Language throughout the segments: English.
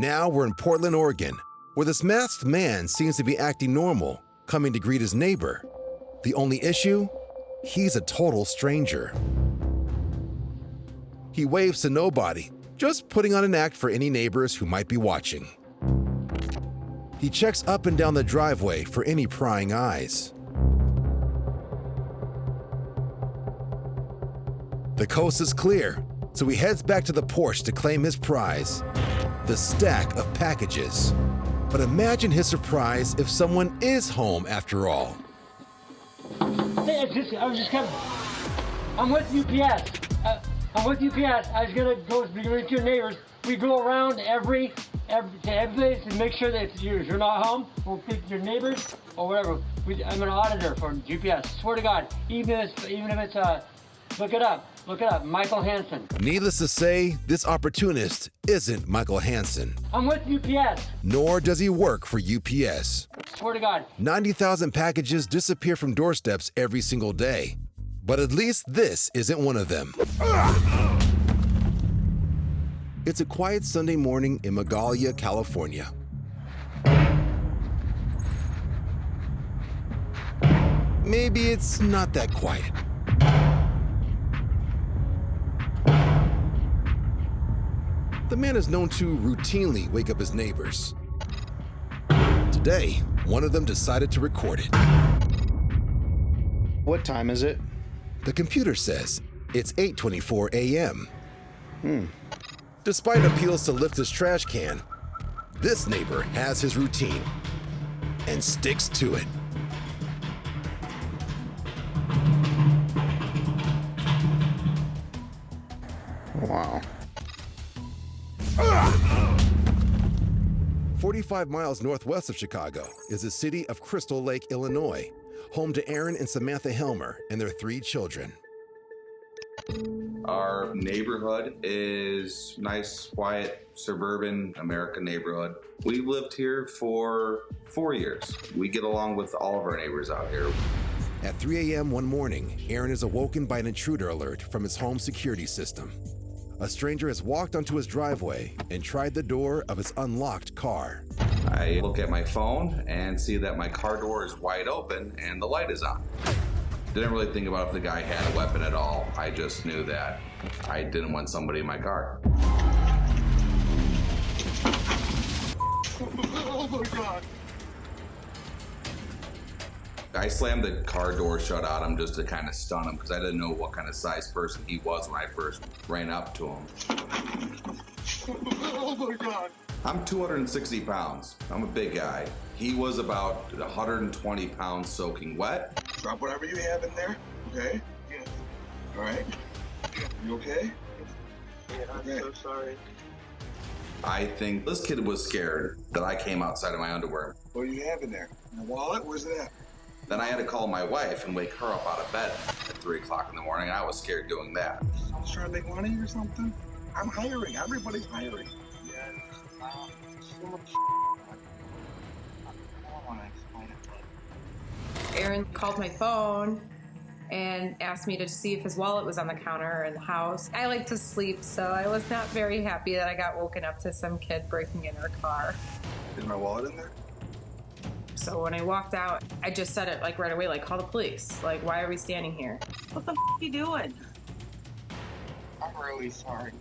Now we're in Portland, Oregon, where this masked man seems to be acting normal, coming to greet his neighbor. The only issue? He's a total stranger. He waves to nobody, just putting on an act for any neighbors who might be watching. He checks up and down the driveway for any prying eyes. The coast is clear, so he heads back to the porch to claim his prize, the stack of packages. But imagine his surprise if someone is home after all. Hey, I was just coming. I'm with UPS. I'm with UPS. I was gonna go with your neighbors. We go around to every place to make sure that if you're not home, we'll pick your neighbors or whatever. I'm an auditor for UPS. Swear to God, even if it's look it up, Michael Hansen. Needless to say, this opportunist isn't Michael Hansen. I'm with UPS. Nor does he work for UPS. Swear to God. 90,000 packages disappear from doorsteps every single day. But at least this isn't one of them. It's a quiet Sunday morning in Magalia, California. Maybe it's not that quiet. The man is known to routinely wake up his neighbors. Today, one of them decided to record it. What time is it? The computer says it's 8:24 a.m. Despite appeals to lift his trash can, this neighbor has his routine and sticks to it. Wow. 45 miles northwest of Chicago is the city of Crystal Lake, Illinois, home to Aaron and Samantha Helmer and their 3 children. Our neighborhood is nice, quiet, suburban American neighborhood. We've lived here for 4 years. We get along with all of our neighbors out here. At 3 a.m. one morning, Aaron is awoken by an intruder alert from his home security system. A stranger has walked onto his driveway and tried the door of his unlocked car. I look at my phone and see that my car door is wide open and the light is on. Didn't really think about if the guy had a weapon at all. I just knew that I didn't want somebody in my car. Oh my God. I slammed the car door shut on him just to kind of stun him because I didn't know what kind of size person he was when I first ran up to him. Oh my God. I'm 260 pounds. I'm a big guy. He was about 120 pounds soaking wet. Drop whatever you have in there, okay? Yeah. All right? You okay? Yeah, I'm so sorry. I think this kid was scared that I came outside of my underwear. What do you have in there? Your wallet? Where's it at? Then I had to call my wife and wake her up out of bed at 3 o'clock in the morning, and I was scared doing that. I was trying to make money or something? I'm hiring. Everybody's hiring. Yeah, so much I don't want to explain it, but... Aaron called my phone and asked me to see if his wallet was on the counter in the house. I like to sleep, so I was not very happy that I got woken up to some kid breaking in her car. Is my wallet in there? So when I walked out, I just said it like right away, like, call the police. Like, why are we standing here? What the f*** you doing? I'm really sorry.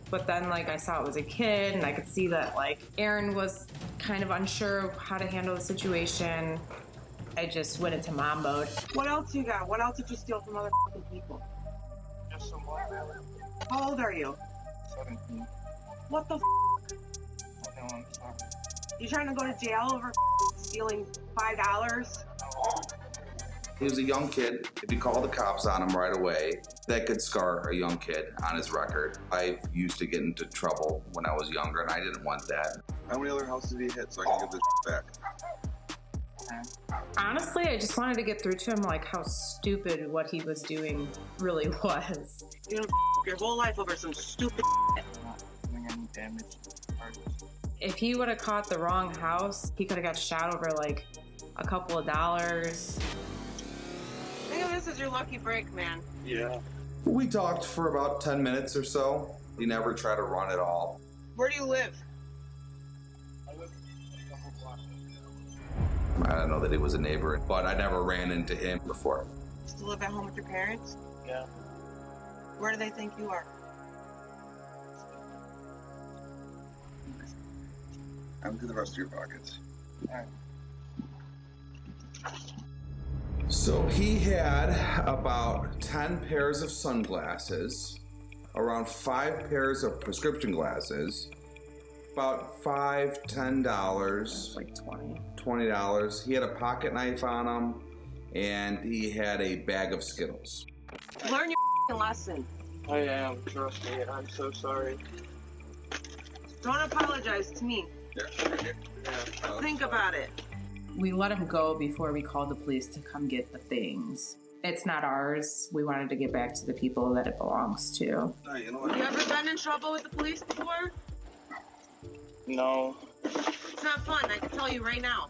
But then, like, I saw it was a kid, and I could see that, like, Aaron was kind of unsure of how to handle the situation. I just went into mom mode. What else you got? What else did you steal from other f***ing people? Just some watermelon. How old are you? 17. What the f***? I know, I'm sorry. You trying to go to jail over f***ing stealing $5? He was a young kid. If you call the cops on him right away, that could scar a young kid on his record. I used to get into trouble when I was younger, and I didn't want that. How many other houses did he hit so I can get this back? Honestly, I just wanted to get through to him, like, how stupid what he was doing really was. You know, your whole life over some stupid shit. I'm not doing any damage charges. If he would have caught the wrong house, he could have got shot over, like, a couple of dollars. Think of this as your lucky break, man. Yeah. We talked for about 10 minutes or so. He never tried to run at all. Where do you live? I don't know that he was a neighbor, but I never ran into him before. Still live at home with your parents? Yeah. Where do they think you are? Empty the rest of your pockets. Alright. So he had about 10 pairs of sunglasses, around 5 pairs of prescription glasses, about $5, $10, Like 20. $20. He had a pocket knife on him, and he had a bag of Skittles. Learn your lesson. I am, trust me. I'm so sorry. Don't apologize to me. Yeah, right here. Think about it. We let him go before we called the police to come get the things. It's not ours. We wanted to get back to the people that it belongs to. All right, you know what? You ever been in trouble with the police before? No. It's not fun, I can tell you right now.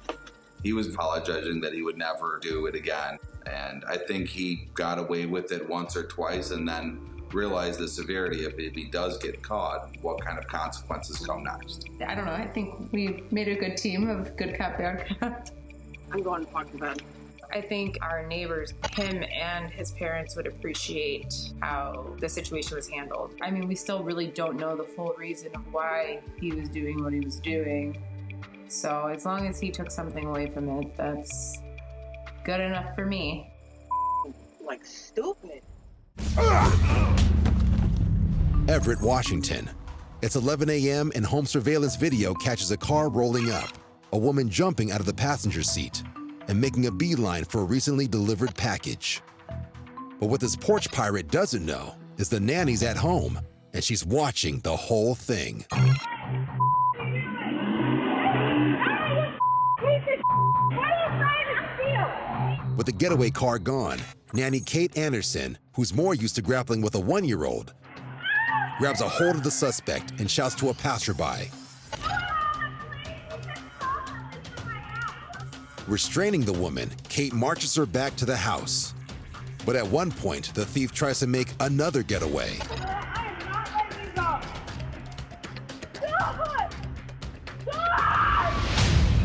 He was apologizing that he would never do it again, and I think he got away with it once or twice and then realized the severity of it. If he does get caught, what kind of consequences come next. I don't know. I think we made a good team of good cop, bad cop. I'm going to fuck to bed. I think our neighbors, him and his parents, would appreciate how the situation was handled. I mean, we still really don't know the full reason of why he was doing what he was doing. So as long as he took something away from it, that's good enough for me. Like stupid. Everett, Washington. It's 11 a.m. and home surveillance video catches a car rolling up, a woman jumping out of the passenger seat and making a beeline for a recently delivered package. But what this porch pirate doesn't know is the nanny's at home and she's watching the whole thing. With the getaway car gone, nanny Kate Anderson, who's more used to grappling with a 1-year-old, grabs a hold of the suspect and shouts to a passerby. Restraining the woman, Kate marches her back to the house. But at one point, the thief tries to make another getaway. I am not letting you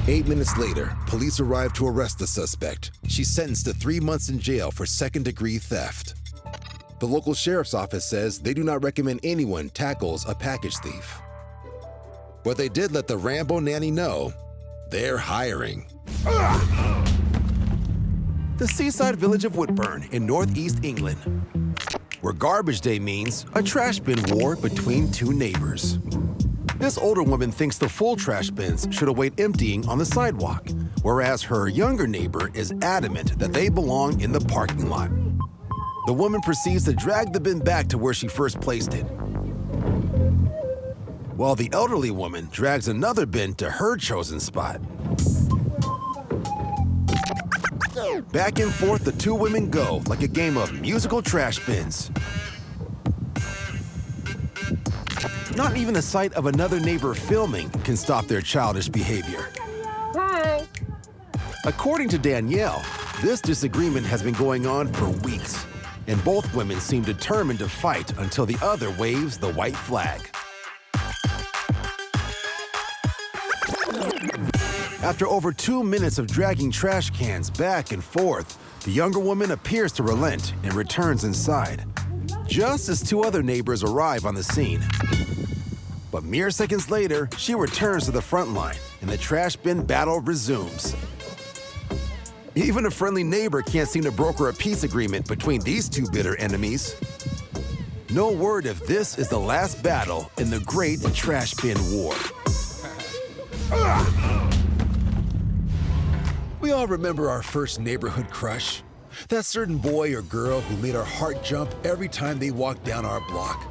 go. 8 minutes later, police arrive to arrest the suspect. She's sentenced to 3 months in jail for second-degree theft. The local sheriff's office says they do not recommend anyone tackles a package thief. But they did let the Rambo nanny know they're hiring. The seaside village of Woodburn in northeast England, where garbage day means a trash bin war between two neighbors. This older woman thinks the full trash bins should await emptying on the sidewalk, whereas her younger neighbor is adamant that they belong in the parking lot. The woman proceeds to drag the bin back to where she first placed it, while the elderly woman drags another bin to her chosen spot. Back and forth the two women go like a game of musical trash bins. Not even the sight of another neighbor filming can stop their childish behavior. Hi. According to Danielle, this disagreement has been going on for weeks, and both women seem determined to fight until the other waves the white flag. After over 2 minutes of dragging trash cans back and forth, the younger woman appears to relent and returns inside, just as two other neighbors arrive on the scene. But mere seconds later, she returns to the front line, and the trash bin battle resumes. Even a friendly neighbor can't seem to broker a peace agreement between these two bitter enemies. No word if this is the last battle in the great trash bin war. We all remember our first neighborhood crush. That certain boy or girl who made our heart jump every time they walked down our block.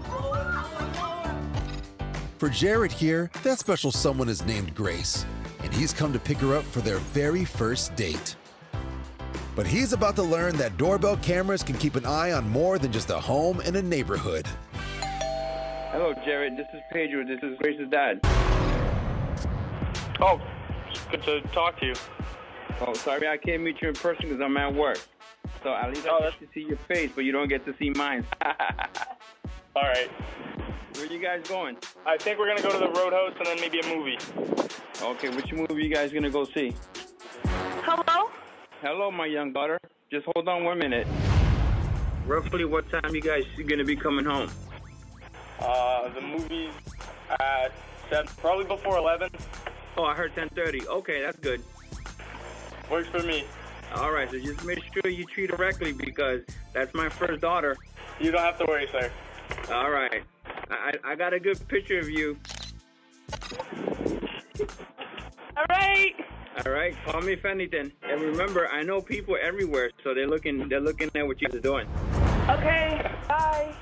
For Jared here, that special someone is named Grace, and he's come to pick her up for their very first date. But he's about to learn that doorbell cameras can keep an eye on more than just a home and a neighborhood. Hello, Jared. This is Pedro. This is Grace's dad. Oh, it's good to talk to you. Oh, sorry I can't meet you in person because I'm at work. So at least I get to see your face, but you don't get to see mine. All right. Where you guys going? I think we're gonna go to the Roadhouse and then maybe a movie. Okay, which movie you guys gonna go see? Hello? Hello, my young daughter. Just hold on 1 minute. Roughly what time you guys gonna be coming home? The movie's at 7, probably before 11. Oh, I heard 10:30. Okay, that's good. Works for me. All right, so just make sure you treat her correctly because that's my first daughter. You don't have to worry, sir. All right. I got a good picture of you. All right. All right, call me if anything. And remember, I know people everywhere, so they're looking at what you guys are doing. Okay. Bye.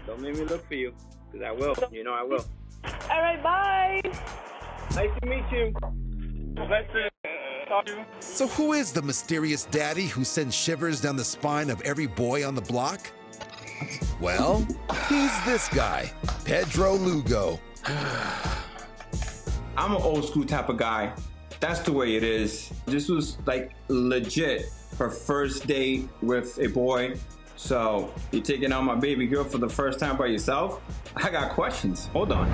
Don't make me look for you, because I will. You know I will. All right. Bye. Nice to meet you. Nice to talk to you. So who is the mysterious daddy who sends shivers down the spine of every boy on the block? Well, he's this guy, Pedro Lugo. I'm an old school type of guy. That's the way it is. This was like legit her first date with a boy. So you're taking out my baby girl for the first time by yourself? I got questions. Hold on.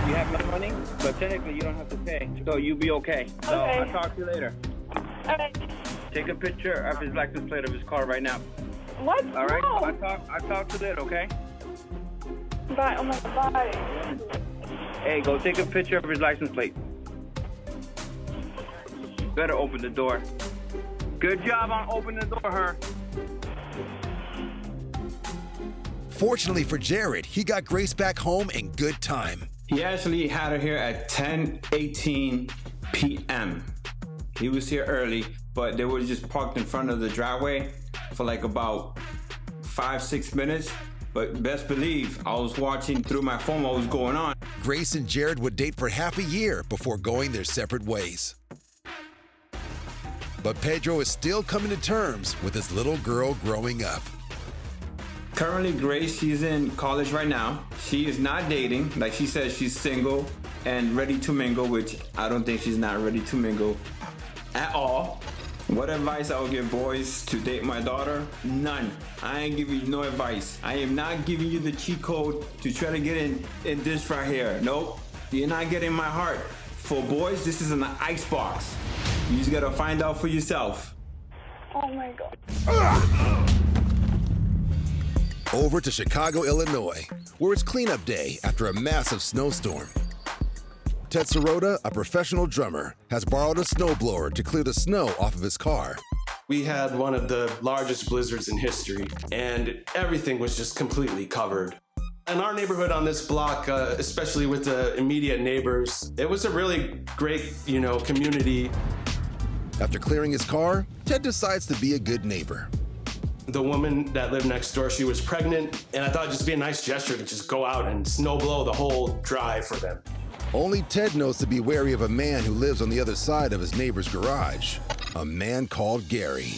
You have no money, but technically you don't have to pay. So you'll be okay. So Okay. I'll talk to you later. All right. Take a picture of his license plate of his car right now. What? All right? No. I'll talk to you later, okay? Bye. Oh my God. Bye. Hey, go take a picture of his license plate. Better open the door. Good job on opening the door, her. Fortunately for Jared, he got Grace back home in good time. He actually had her here at 10:18 p.m. He was here early, but they were just parked in front of the driveway for like about 5-6 minutes. But best believe, I was watching through my phone what was going on. Grace and Jared would date for half a year before going their separate ways. But Pedro is still coming to terms with his little girl growing up. Currently, Grace, she's in college right now. She is not dating. Like she says, she's single and ready to mingle, which I don't think she's not ready to mingle at all. What advice I would give boys to date my daughter? None. I ain't giving you no advice. I am not giving you the cheat code to try to get in this right here. Nope. You're not getting my heart. For boys, this is an ice box. You just gotta find out for yourself. Oh my God. Over to Chicago, Illinois, where it's cleanup day after a massive snowstorm. Ted Sirota, a professional drummer, has borrowed a snowblower to clear the snow off of his car. We had one of the largest blizzards in history, and everything was just completely covered. In our neighborhood on this block, especially with the immediate neighbors, it was a really great, community. After clearing his car, Ted decides to be a good neighbor. The woman that lived next door, she was pregnant, and I thought it'd just be a nice gesture to just go out and snow blow the whole drive for them. Only Ted knows to be wary of a man who lives on the other side of his neighbor's garage. A man called Gary.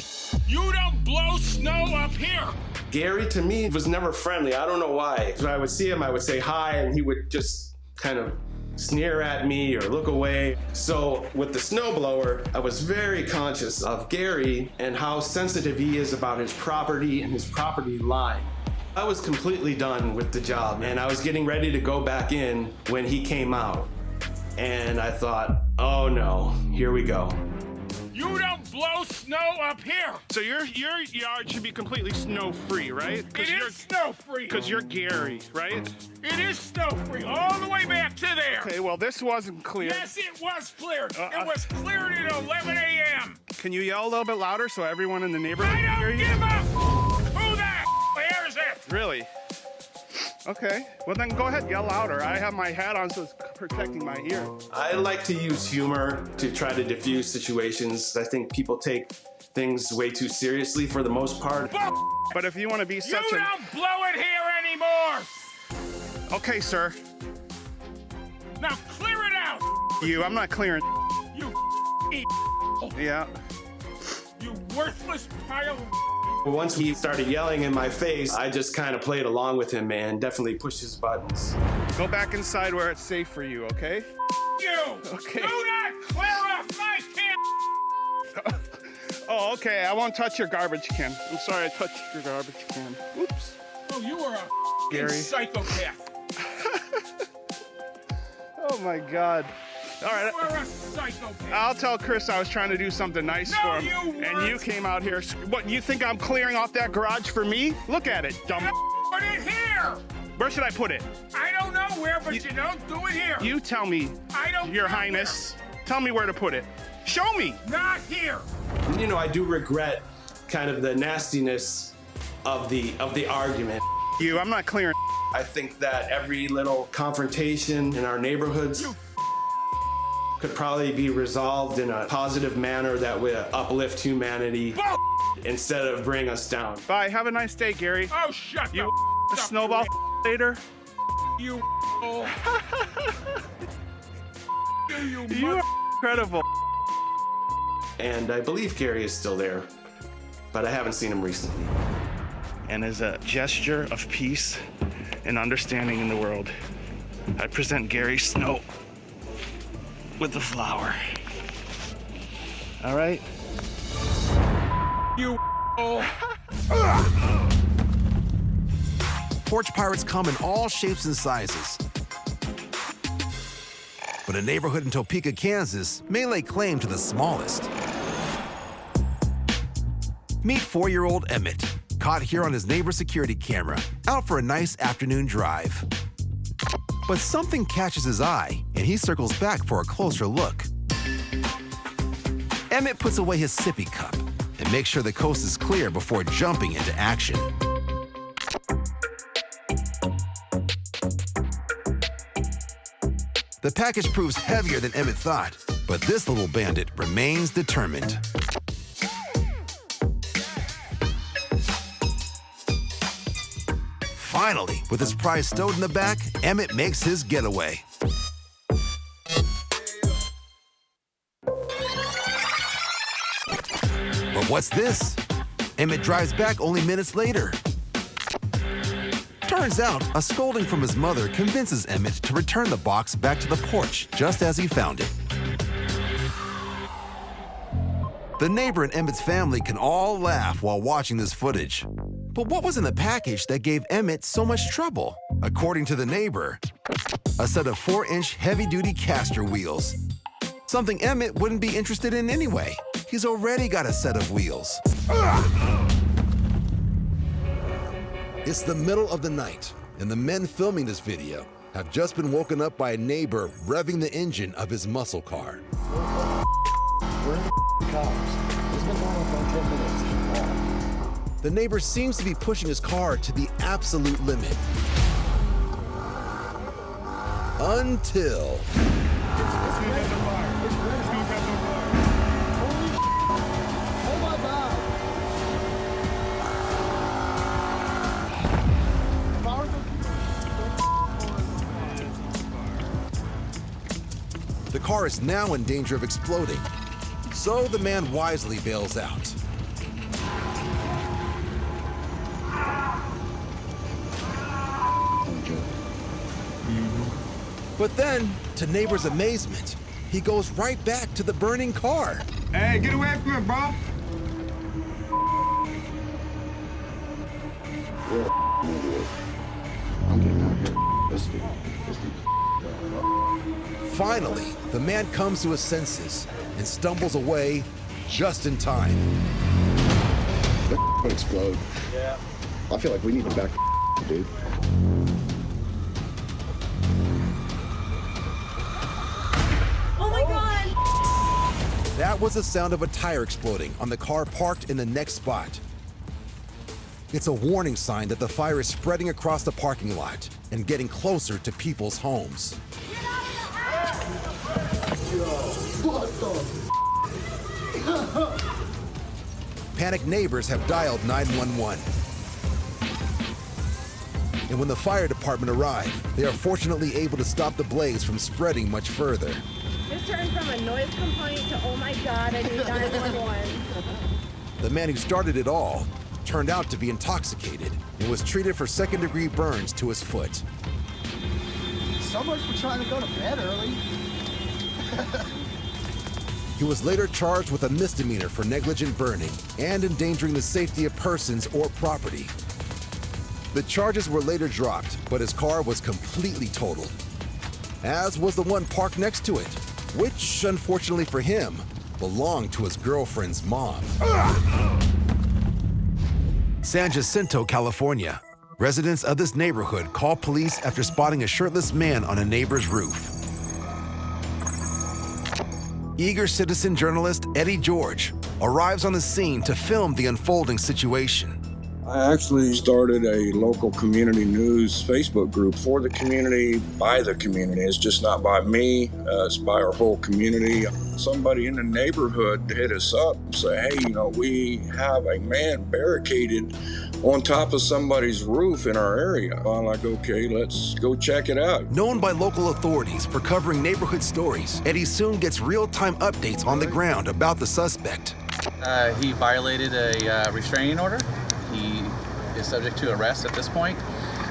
You don't blow snow up here! Gary, to me, was never friendly. I don't know why. When I would see him, I would say hi, and he would just kind of sneer at me or look away. So with the snowblower, I was very conscious of Gary and how sensitive he is about his property and his property line. I was completely done with the job, and I was getting ready to go back in when he came out. And I thought, oh no, here we go. You don't blow snow up here! So your yard should be completely snow-free, right? It is snow-free! Because you're Gary, right? It is snow-free all the way back to there! Okay, well, this wasn't clear. Yes, it was cleared! It was cleared at 11 a.m. Can you yell a little bit louder so everyone in the neighborhood can hear I don't you? give a who the hears it! Really? Okay, well then go ahead, yell louder. I have my hat on, so it's protecting my ear. I like to use humor to try to diffuse situations. I think people take things way too seriously for the most part. But if you want to be such You don't blow it here anymore! Okay, sir. Now clear it out! I'm not clearing. You Yeah. You worthless pile of Once he started yelling in my face, I just kind of played along with him, man. Definitely pushed his buttons. Go back inside where it's safe for you, okay? you! Okay. Do not clear off my can! Oh, okay. I won't touch your garbage can. I'm sorry I touched your garbage can. Oops. Oh, you are a Gary. Psychopath. Oh my God. All right. You're a psychopath. I'll tell Chris I was trying to do something nice for him. You weren't. And you came out here. What, you think I'm clearing off that garage for me? Look at it, dumb. Put it here. Where should I put it? I don't know where, but you don't do it here. You tell me, I don't Your know Highness. Tell me where to put it. Show me. Not here. You know, I do regret kind of the nastiness of the argument. I'm not clearing. I think that every little confrontation in our neighborhoods could probably be resolved in a positive manner that would uplift humanity instead of bring us down. Bye. Have a nice day, Gary. Oh, shut You up. snowball later. You. You are incredible. And I believe Gary is still there, but I haven't seen him recently. And as a gesture of peace and understanding in the world, I present Gary Snow with the flower. All right? You. Porch Pirates come in all shapes and sizes. But a neighborhood in Topeka, Kansas may lay claim to the smallest. Meet 4-year-old Emmett, caught here on his neighbor's security camera, out for a nice afternoon drive. But something catches his eye, and he circles back for a closer look. Emmett puts away his sippy cup and makes sure the coast is clear before jumping into action. The package proves heavier than Emmett thought, but this little bandit remains determined. Finally, with his prize stowed in the back, Emmett makes his getaway. But what's this? Emmett drives back only minutes later. Turns out, a scolding from his mother convinces Emmett to return the box back to the porch just as he found it. The neighbor and Emmett's family can all laugh while watching this footage. But what was in the package that gave Emmett so much trouble? According to the neighbor, a set of 4-inch heavy-duty caster wheels. Something Emmett wouldn't be interested in anyway. He's already got a set of wheels. It's the middle of the night, and the men filming this video have just been woken up by a neighbor revving the engine of his muscle car. Where are the cops? It's been going on for 10 minutes. The neighbor seems to be pushing his car to the absolute limit. Until... Oh my God! The car is now in danger of exploding, so the man wisely bails out. But then, to neighbors' amazement, he goes right back to the burning car. Hey, get away from it, bro. I'm getting out here. Let's do it. Finally, the man comes to his senses and stumbles away just in time. That would explode. Yeah. I feel like we need to back dude. Oh my God! That was the sound of a tire exploding on the car parked in the next spot. It's a warning sign that the fire is spreading across the parking lot and getting closer to people's homes. Panicked neighbors have dialed 911. And when the fire department arrive, they are fortunately able to stop the blaze from spreading much further. This turned from a noise complaint to, oh my God, I need 911. The man who started it all turned out to be intoxicated and was treated for second-degree burns to his foot. So much for trying to go to bed early. He was later charged with a misdemeanor for negligent burning and endangering the safety of persons or property. The charges were later dropped, but his car was completely totaled, as was the one parked next to it, which, unfortunately for him, belonged to his girlfriend's mom. San Jacinto, California. Residents of this neighborhood called police after spotting a shirtless man on a neighbor's roof. Eager citizen journalist Eddie George arrives on the scene to film the unfolding situation. I actually started a local community news Facebook group for the community, by the community. It's just not by me, it's by our whole community. Somebody in the neighborhood hit us up and say, hey, we have a man barricaded on top of somebody's roof in our area. I'm like, okay, let's go check it out. Known by local authorities for covering neighborhood stories, Eddie soon gets real-time updates on the ground about the suspect. He violated a restraining order. He is subject to arrest at this point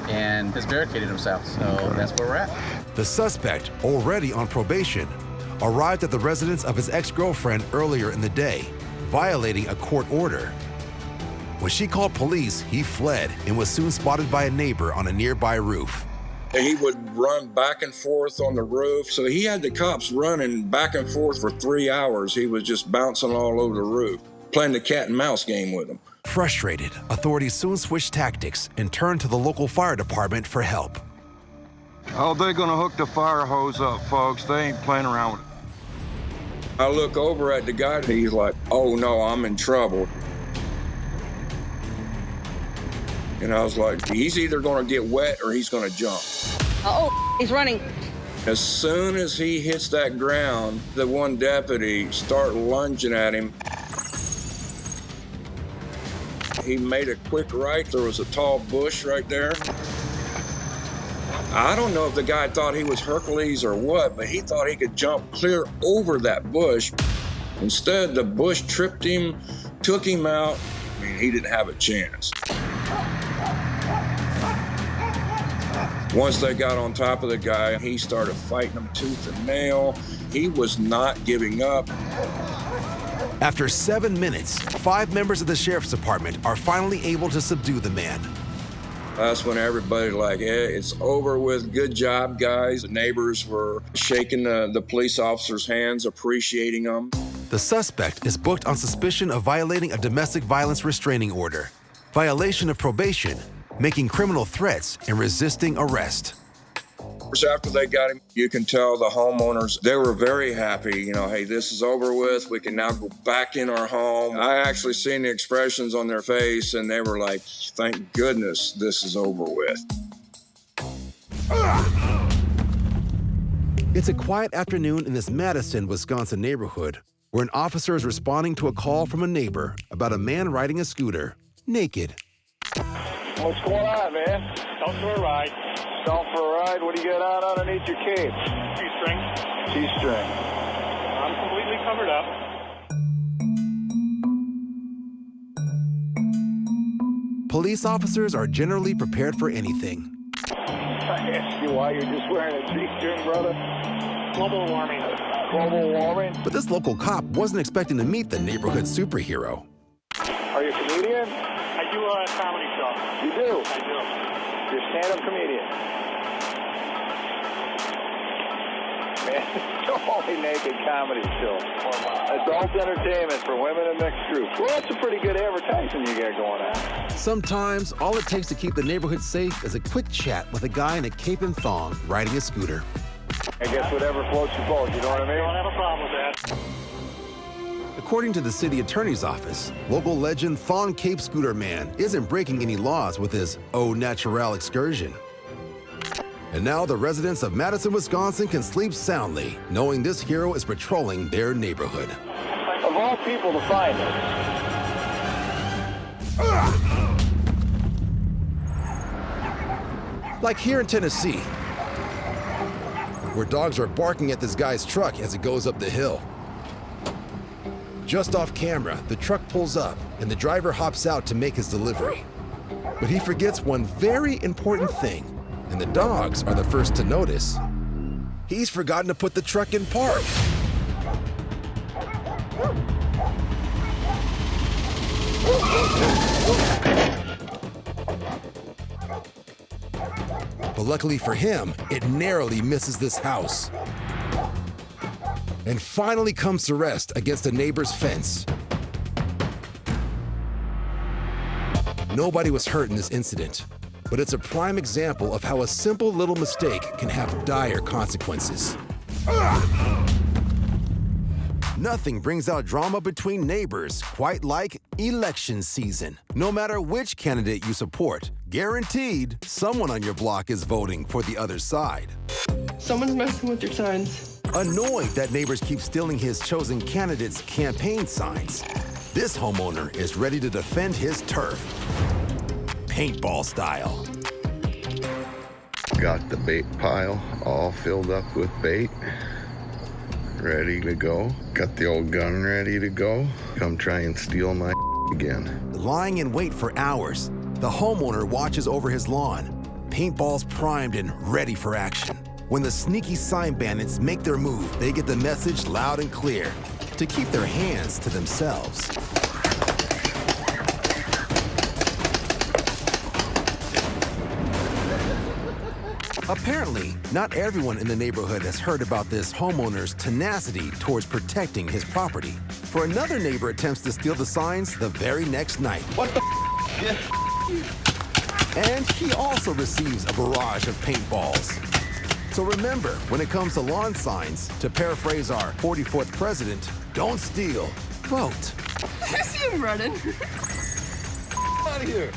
and has barricaded himself, so that's where we're at. The suspect, already on probation, arrived at the residence of his ex-girlfriend earlier in the day, violating a court order. When she called police, he fled and was soon spotted by a neighbor on a nearby roof. He would run back and forth on the roof, so he had the cops running back and forth for 3 hours. He was just bouncing all over the roof, playing the cat and mouse game with him. Frustrated, authorities soon switched tactics and turned to the local fire department for help. Oh, they're gonna hook the fire hose up, folks. They ain't playing around with it. I look over at the guy, he's like, oh no, I'm in trouble. And I was like, he's either gonna get wet or he's gonna jump. Oh, he's running. As soon as he hits that ground, the one deputy started lunging at him. He made a quick right. There was a tall bush right there. I don't know if the guy thought he was Hercules or what, but he thought he could jump clear over that bush. Instead, the bush tripped him, took him out. I mean, he didn't have a chance. Once they got on top of the guy, he started fighting him tooth and nail. He was not giving up. After 7 minutes, 5 members of the sheriff's department are finally able to subdue the man. That's when everybody like, yeah, it's over with. Good job, guys. The neighbors were shaking the police officers' hands, appreciating them. The suspect is booked on suspicion of violating a domestic violence restraining order, violation of probation, making criminal threats, and resisting arrest. After they got him, you can tell the homeowners, they were very happy. Hey, this is over with. We can now go back in our home. I actually seen the expressions on their face, and they were like, thank goodness this is over with. It's a quiet afternoon in this Madison, Wisconsin neighborhood where an officer is responding to a call from a neighbor about a man riding a scooter, naked. What's going on, man? Out for a ride. Out for a ride? What do you got on underneath your cape? G-string. G-string. I'm completely covered up. Police officers are generally prepared for anything. I ask you why you're just wearing a G-string, brother? Global warming. Global warming? But this local cop wasn't expecting to meet the neighborhood superhero. Are you a comedian? I do a comedy show. You do? I do. You're a stand-up comedian. Man, it's only naked comedy show. Adult entertainment for women and mixed groups. Well, that's a pretty good advertising you got going on. Sometimes all it takes to keep the neighborhood safe is a quick chat with a guy in a cape and thong riding a scooter. I guess whatever floats your boat, you know what I mean? I don't have a problem with that. According to the city attorney's office, local legend Thong Cape Scooter Man isn't breaking any laws with his au naturel excursion. And now the residents of Madison, Wisconsin can sleep soundly, knowing this hero is patrolling their neighborhood. Of all people to find it. Like here in Tennessee, where dogs are barking at this guy's truck as it goes up the hill. Just off camera, the truck pulls up and the driver hops out to make his delivery. But he forgets one very important thing, and the dogs are the first to notice. He's forgotten to put the truck in park. But luckily for him, it narrowly misses this house. And finally comes to rest against a neighbor's fence. Nobody was hurt in this incident, but it's a prime example of how a simple little mistake can have dire consequences. Nothing brings out drama between neighbors quite like election season. No matter which candidate you support, guaranteed someone on your block is voting for the other side. Someone's messing with your signs. Annoyed that neighbors keep stealing his chosen candidate's campaign signs, this homeowner is ready to defend his turf. Paintball style. Got the bait pile all filled up with bait. Ready to go. Got the old gun ready to go. Come try and steal my again. Lying in wait for hours, the homeowner watches over his lawn. Paintballs primed and ready for action. When the sneaky sign bandits make their move, they get the message loud and clear to keep their hands to themselves. Apparently, not everyone in the neighborhood has heard about this homeowner's tenacity towards protecting his property. For another neighbor attempts to steal the signs the very next night. What the And he also receives a barrage of paintballs. So remember, when it comes to lawn signs, to paraphrase our 44th president, don't steal, vote. I see him running. Out of here.